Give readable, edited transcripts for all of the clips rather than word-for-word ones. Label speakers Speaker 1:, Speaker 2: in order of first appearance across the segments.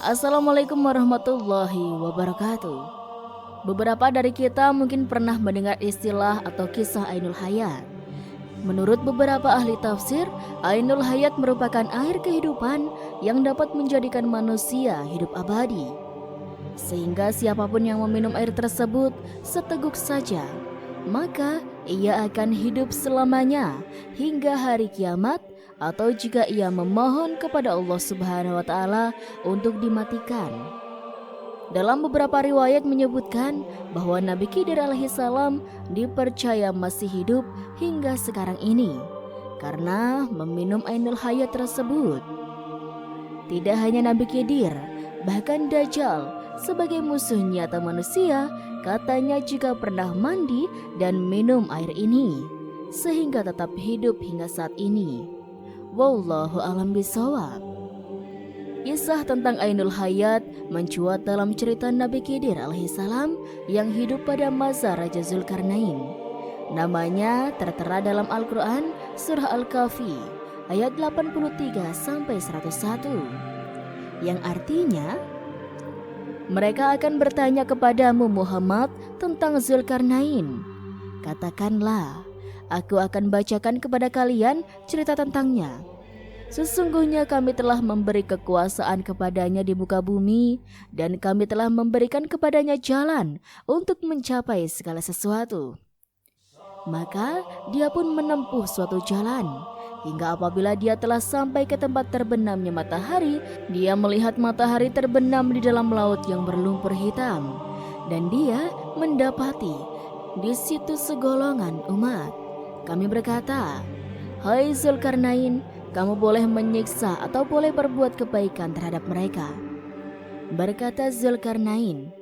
Speaker 1: Assalamualaikum warahmatullahi wabarakatuh. Beberapa dari kita mungkin pernah mendengar istilah atau kisah Ainul Hayat. Menurut beberapa ahli tafsir, Ainul Hayat merupakan air kehidupan yang dapat menjadikan manusia hidup abadi. Sehingga siapapun yang meminum air tersebut seteguk saja, maka ia akan hidup selamanya hingga hari kiamat, atau jika ia memohon kepada Allah Subhanahu wa taala untuk dimatikan. Dalam beberapa riwayat menyebutkan bahwa Nabi Khidir alaihissalam dipercaya masih hidup hingga sekarang ini karena meminum Ainul Hayat tersebut. Tidak hanya Nabi Khidir, bahkan Dajjal sebagai musuh nyata manusia katanya juga pernah mandi dan minum air ini sehingga tetap hidup hingga saat ini. Wallahu a'lam bishawab. Kisah tentang Ainul Hayat mencuat dalam cerita Nabi Khidir alaihissalam yang hidup pada masa Raja Zulkarnain. Namanya tertera dalam Al-Quran Surah Al-Kahfi ayat 83-101 yang artinya, mereka akan bertanya kepadamu Muhammad tentang Zulkarnain. Katakanlah, aku akan bacakan kepada kalian cerita tentangnya. Sesungguhnya kami telah memberi kekuasaan kepadanya di muka bumi, dan kami telah memberikan kepadanya jalan untuk mencapai segala sesuatu. Maka dia pun menempuh suatu jalan, hingga apabila dia telah sampai ke tempat terbenamnya matahari, dia melihat matahari terbenam di dalam laut yang berlumpur hitam, dan dia mendapati di situ segolongan umat. Kami berkata, "Hai Zulkarnain, kamu boleh menyiksa atau boleh berbuat kebaikan terhadap mereka." Berkata Zulkarnain,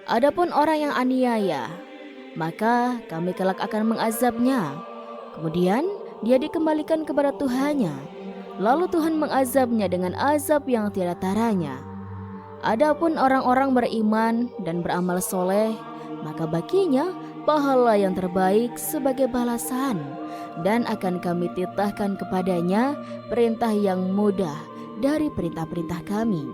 Speaker 1: "Adapun orang yang aniaya, maka kami kelak akan mengazabnya. Kemudian dia dikembalikan kepada Tuhannya, lalu Tuhan mengazabnya dengan azab yang tiada taranya. Adapun orang-orang beriman dan beramal soleh, maka baginya pahala yang terbaik sebagai balasan, dan akan kami titahkan kepadanya perintah yang mudah dari perintah-perintah kami."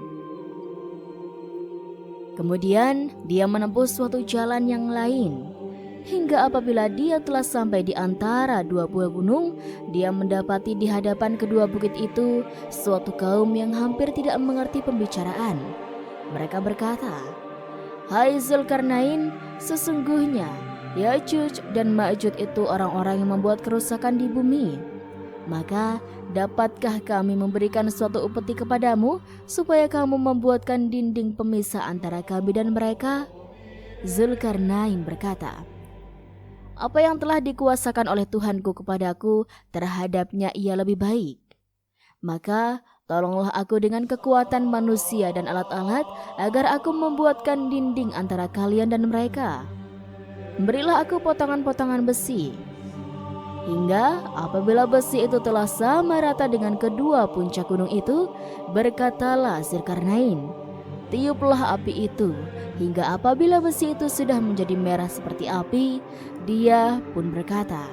Speaker 1: Kemudian dia menempuh suatu jalan yang lain, hingga apabila dia telah sampai di antara dua buah gunung, dia mendapati di hadapan kedua bukit itu suatu kaum yang hampir tidak mengerti pembicaraan. Mereka berkata, "Hai Zulkarnain, sesungguhnya Ya'juj dan Ma'juj itu orang-orang yang membuat kerusakan di bumi. Maka dapatkah kami memberikan suatu upeti kepadamu supaya kamu membuatkan dinding pemisah antara kami dan mereka?" Zulkarnain berkata, "Apa yang telah dikuasakan oleh Tuhanku kepadaku terhadapnya ia lebih baik. Maka tolonglah aku dengan kekuatan manusia dan alat-alat agar aku membuatkan dinding antara kalian dan mereka. Berilah aku potongan-potongan besi, hingga apabila besi itu telah sama rata dengan kedua puncak gunung itu, berkatalah Zulkarnain, tiuplah api itu, hingga apabila besi itu sudah menjadi merah seperti api, dia pun berkata,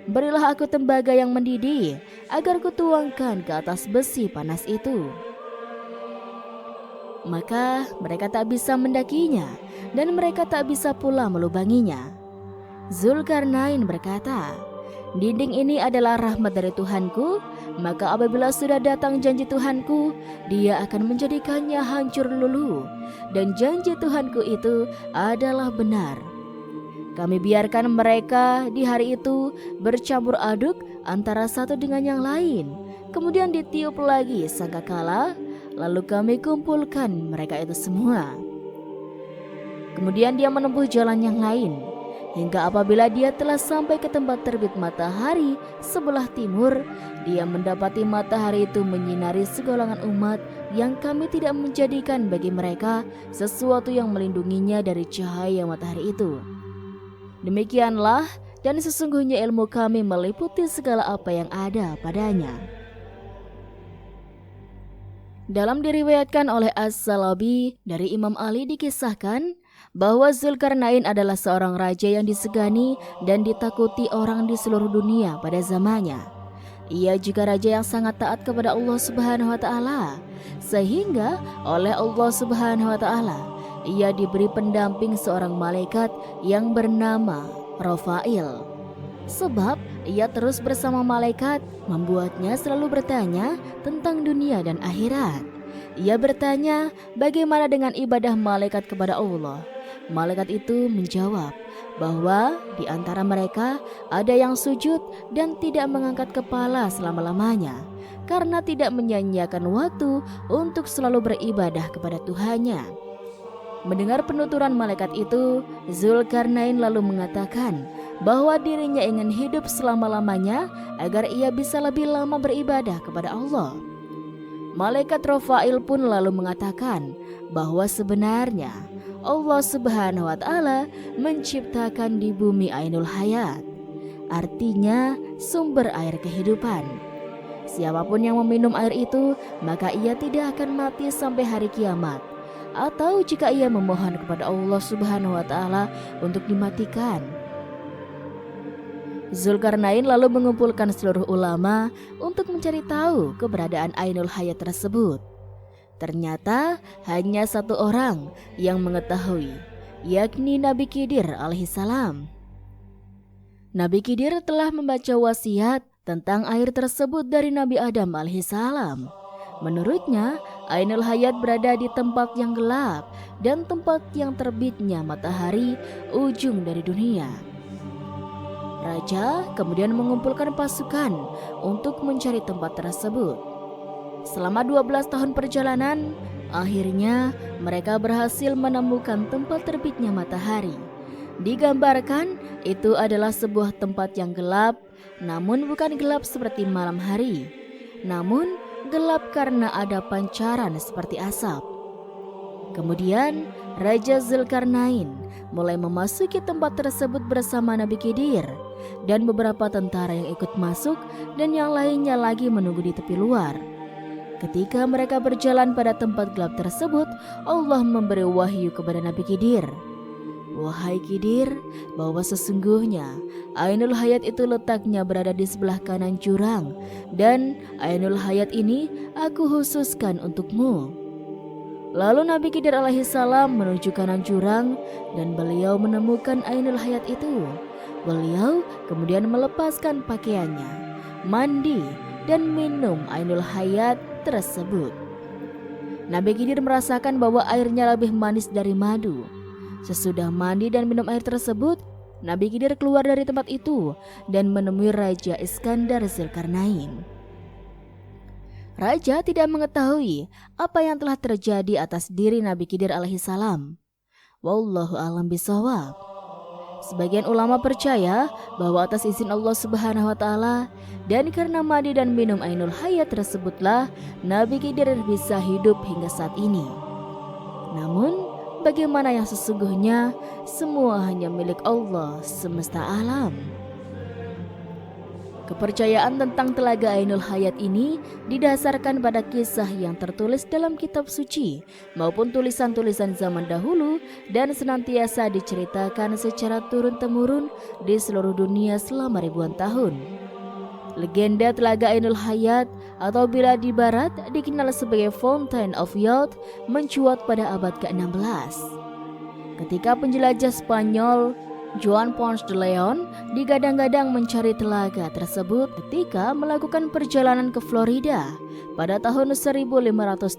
Speaker 1: berilah aku tembaga yang mendidih, agar kutuangkan ke atas besi panas itu. Maka mereka tak bisa mendakinya, dan mereka tak bisa pula melubanginya." Zulkarnain berkata, "Dinding ini adalah rahmat dari Tuhanku, maka apabila sudah datang janji Tuhanku, dia akan menjadikannya hancur luluh, dan janji Tuhanku itu adalah benar. Kami biarkan mereka di hari itu bercampur aduk antara satu dengan yang lain, kemudian ditiup lagi sangkakala, lalu kami kumpulkan mereka itu semua. Kemudian dia menempuh jalan yang lain, hingga apabila dia telah sampai ke tempat terbit matahari sebelah timur, dia mendapati matahari itu menyinari segolongan umat yang kami tidak menjadikan bagi mereka sesuatu yang melindunginya dari cahaya matahari itu. Demikianlah, dan sesungguhnya ilmu kami meliputi segala apa yang ada padanya." Dalam diriwayatkan oleh As-Salabi dari Imam Ali dikisahkan bahwa Zulkarnain adalah seorang raja yang disegani dan ditakuti orang di seluruh dunia pada zamannya. Ia juga raja yang sangat taat kepada Allah Subhanahu wa taala, sehingga oleh Allah Subhanahu wa taala ia diberi pendamping seorang malaikat yang bernama Rafail. Sebab ia terus bersama malaikat membuatnya selalu bertanya tentang dunia dan akhirat. Ia bertanya bagaimana dengan ibadah malaikat kepada Allah. Malaikat itu menjawab bahwa di antara mereka ada yang sujud dan tidak mengangkat kepala selama-lamanya karena tidak menyanyiakan waktu untuk selalu beribadah kepada Tuhannya. Mendengar penuturan malaikat itu, Zulkarnain lalu mengatakan bahwa dirinya ingin hidup selama-lamanya agar ia bisa lebih lama beribadah kepada Allah. Malaikat Rafail pun lalu mengatakan bahwa sebenarnya Allah Subhanahu wa taala menciptakan di bumi Ainul Hayat, artinya sumber air kehidupan. Siapapun yang meminum air itu, maka ia tidak akan mati sampai hari kiamat. Atau jika ia memohon kepada Allah Subhanahu wa taala untuk dimatikan. Zulkarnain lalu mengumpulkan seluruh ulama untuk mencari tahu keberadaan Ainul Hayat tersebut. Ternyata hanya satu orang yang mengetahui, yakni Nabi Khidir alaihissalam. Nabi Khidir telah membaca wasiat tentang air tersebut dari Nabi Adam alaihissalam. Menurutnya, Ainul Hayat berada di tempat yang gelap dan tempat yang terbitnya matahari ujung dari dunia. Raja kemudian mengumpulkan pasukan untuk mencari tempat tersebut. Selama 12 tahun perjalanan, akhirnya mereka berhasil menemukan tempat terbitnya matahari. Digambarkan itu adalah sebuah tempat yang gelap, namun bukan gelap seperti malam hari, namun gelap karena ada pancaran seperti asap. Kemudian Raja Zulkarnain mulai memasuki tempat tersebut bersama Nabi Khidir dan beberapa tentara yang ikut masuk dan yang lainnya lagi menunggu di tepi luar. Ketika mereka berjalan pada tempat gelap tersebut, Allah memberi wahyu kepada Nabi Khidir. Wahai Khidir, bahwa sesungguhnya Ainul Hayat itu letaknya berada di sebelah kanan jurang, dan Ainul Hayat ini aku khususkan untukmu. Lalu Nabi Khidir alaihissalam menuju kanan jurang dan beliau menemukan Ainul Hayat itu. Beliau kemudian melepaskan pakaiannya, mandi dan minum Ainul Hayat tersebut. Nabi Khidir merasakan bahwa airnya lebih manis dari madu. Sesudah mandi dan minum air tersebut, Nabi Khidir keluar dari tempat itu dan menemui Raja Iskandar Zulkarnain. Raja tidak mengetahui apa yang telah terjadi atas diri Nabi Khidir alaihissalam. Wallahu a'lam bishawab. Sebagian ulama percaya bahwa atas izin Allah Subhanahu wa taala dan karena mandi dan minum Ainul Hayat tersebutlah Nabi Khidir bisa hidup hingga saat ini. Namun bagaimana yang sesungguhnya, semua hanya milik Allah semesta alam. Kepercayaan tentang Telaga Ainul Hayat ini didasarkan pada kisah yang tertulis dalam kitab suci maupun tulisan-tulisan zaman dahulu dan senantiasa diceritakan secara turun-temurun di seluruh dunia selama ribuan tahun. Legenda Telaga Ainul Hayat atau bila di barat dikenal sebagai Fountain of Youth mencuat pada abad ke-16. Ketika penjelajah Spanyol Juan Ponce de Leon digadang-gadang mencari telaga tersebut ketika melakukan perjalanan ke Florida pada tahun 1513.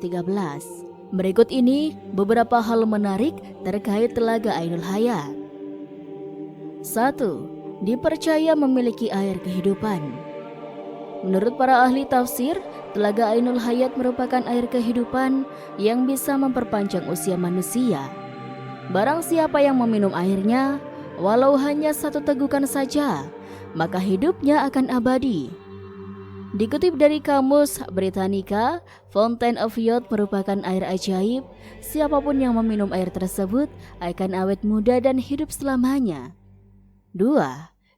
Speaker 1: Berikut ini beberapa hal menarik terkait Telaga Ainul Hayat. 1. Dipercaya memiliki air kehidupan. Menurut para ahli tafsir, Telaga Ainul Hayat merupakan air kehidupan yang bisa memperpanjang usia manusia. Barang siapa yang meminum airnya, walau hanya satu tegukan saja, maka hidupnya akan abadi. Dikutip dari Kamus Britannica, Fountain of Youth merupakan air ajaib. Siapapun yang meminum air tersebut akan awet muda dan hidup selamanya. 2.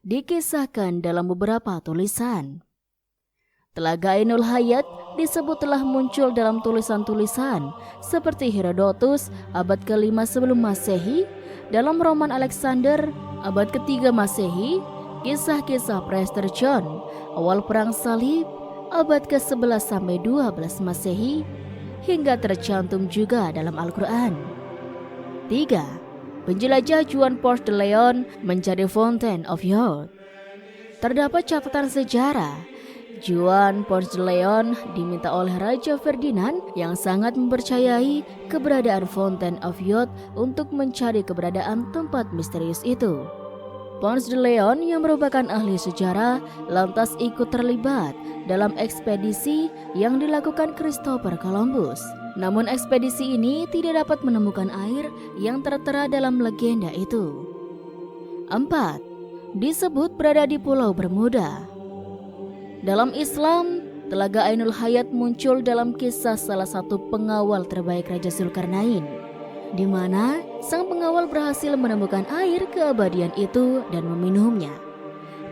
Speaker 1: Dikisahkan dalam beberapa tulisan. Telaga Ainul Hayat disebut telah muncul dalam tulisan-tulisan seperti Herodotus abad ke-5 sebelum Masehi, dalam roman Alexander abad ke-3 Masehi, Kisah-kisah Prester John awal perang salib abad ke-11 sampai 12 Masehi hingga tercantum juga dalam Al-Quran. 3. Penjelajah Juan Ponce de Leon mencari Fountain of Youth. Terdapat catatan sejarah Juan Ponce de Leon diminta oleh Raja Ferdinand yang sangat mempercayai keberadaan Fountain of Youth untuk mencari keberadaan tempat misterius itu. Ponce de Leon yang merupakan ahli sejarah lantas ikut terlibat dalam ekspedisi yang dilakukan Christopher Columbus. Namun ekspedisi ini tidak dapat menemukan air yang tertera dalam legenda itu. 4. Disebut berada di Pulau Bermuda. Dalam Islam, Telaga Ainul Hayat muncul dalam kisah salah satu pengawal terbaik Raja Zulkarnain, di mana sang pengawal berhasil menemukan air keabadian itu dan meminumnya.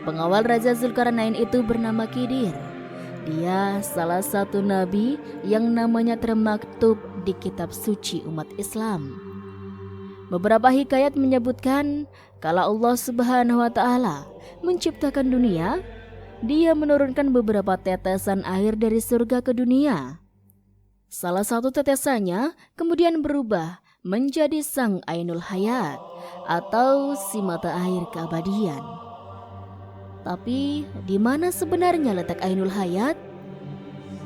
Speaker 1: Pengawal Raja Zulkarnain itu bernama Khidir. Dia salah satu nabi yang namanya termaktub di kitab suci umat Islam. Beberapa hikayat menyebutkan kalau Allah Subhanahu wa taala menciptakan dunia, Dia menurunkan beberapa tetesan air dari surga ke dunia. Salah satu tetesannya kemudian berubah menjadi sang Ainul Hayat atau si mata air keabadian. Tapi di mana sebenarnya letak Ainul Hayat?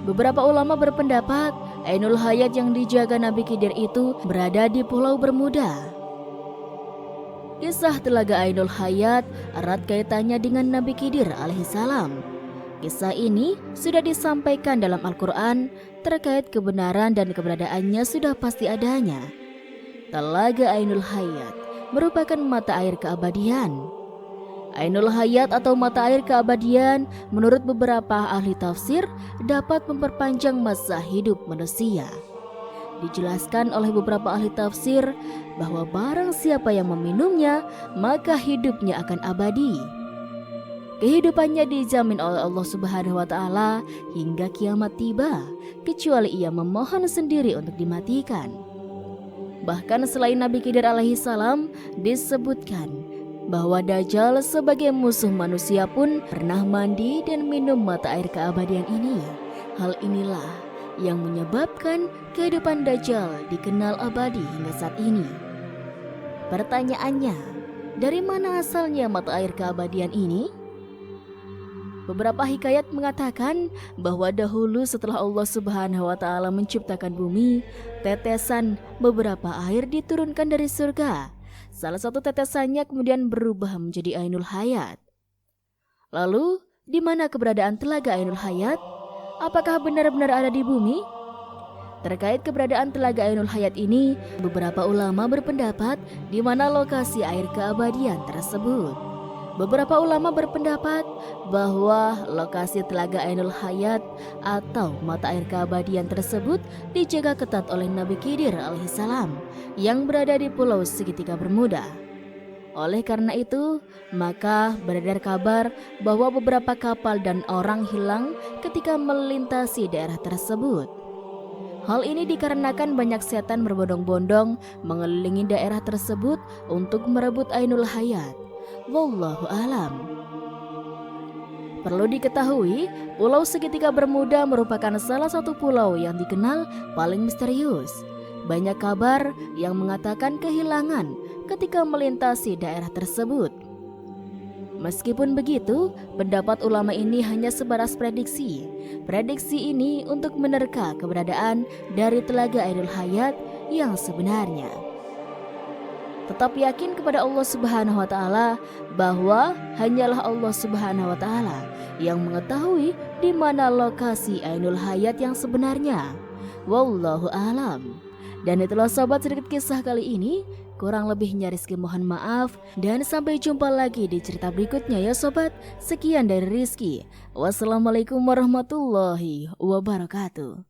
Speaker 1: Beberapa ulama berpendapat Ainul Hayat yang dijaga Nabi Khidir itu berada di Pulau Bermuda. Kisah Telaga Ainul Hayat erat kaitannya dengan Nabi Khidir alaihissalam. Kisah ini sudah disampaikan dalam Al-Quran, terkait kebenaran dan keberadaannya sudah pasti adanya. Telaga Ainul Hayat merupakan mata air keabadian. Ainul Hayat atau mata air keabadian menurut beberapa ahli tafsir dapat memperpanjang masa hidup manusia. Dijelaskan oleh beberapa ahli tafsir bahwa barang siapa yang meminumnya maka hidupnya akan abadi. Kehidupannya dijamin oleh Allah Subhanahu wa taala hingga kiamat tiba, kecuali ia memohon sendiri untuk dimatikan. Bahkan selain Nabi Khidir alaihissalam disebutkan bahwa Dajjal sebagai musuh manusia pun pernah mandi dan minum mata air keabadian ini. Hal inilah yang menyebabkan kehidupan Dajjal dikenal abadi hingga saat ini. Pertanyaannya, dari mana asalnya mata air keabadian ini? Beberapa hikayat mengatakan bahwa dahulu setelah Allah Subhanahu wa taala menciptakan bumi, tetesan beberapa air diturunkan dari surga. Salah satu tetesannya kemudian berubah menjadi Ainul Hayat. Lalu, di mana keberadaan Telaga Ainul Hayat? Apakah benar-benar ada di bumi? Terkait keberadaan Telaga Ainul Hayat ini, beberapa ulama berpendapat di mana lokasi air keabadian tersebut. Beberapa ulama berpendapat bahwa lokasi Telaga Ainul Hayat atau mata air keabadian tersebut dijaga ketat oleh Nabi Khidir alaihissalam yang berada di Pulau Segitiga Bermuda. Oleh karena itu, maka beredar kabar bahwa beberapa kapal dan orang hilang ketika melintasi daerah tersebut. Hal ini dikarenakan banyak setan berbondong-bondong mengelilingi daerah tersebut untuk merebut Ainul Hayat. Wallahu alam. Perlu diketahui, Pulau Segitiga Bermuda merupakan salah satu pulau yang dikenal paling misterius. Banyak kabar yang mengatakan kehilangan ketika melintasi daerah tersebut. Meskipun begitu, pendapat ulama ini hanya sebatas prediksi. Prediksi ini untuk menerka keberadaan dari Telaga Ainul Hayat yang sebenarnya. Tetap yakin kepada Allah Subhanahu wa taala bahwa hanyalah Allah Subhanahu wa taala yang mengetahui di mana lokasi Ainul Hayat yang sebenarnya. Wallahu alam. Dan itulah sobat sedikit kisah kali ini. Kurang lebihnya Rizky mohon maaf, dan sampai jumpa lagi di cerita berikutnya ya sobat. Sekian dari Rizky. Wassalamualaikum warahmatullahi wabarakatuh.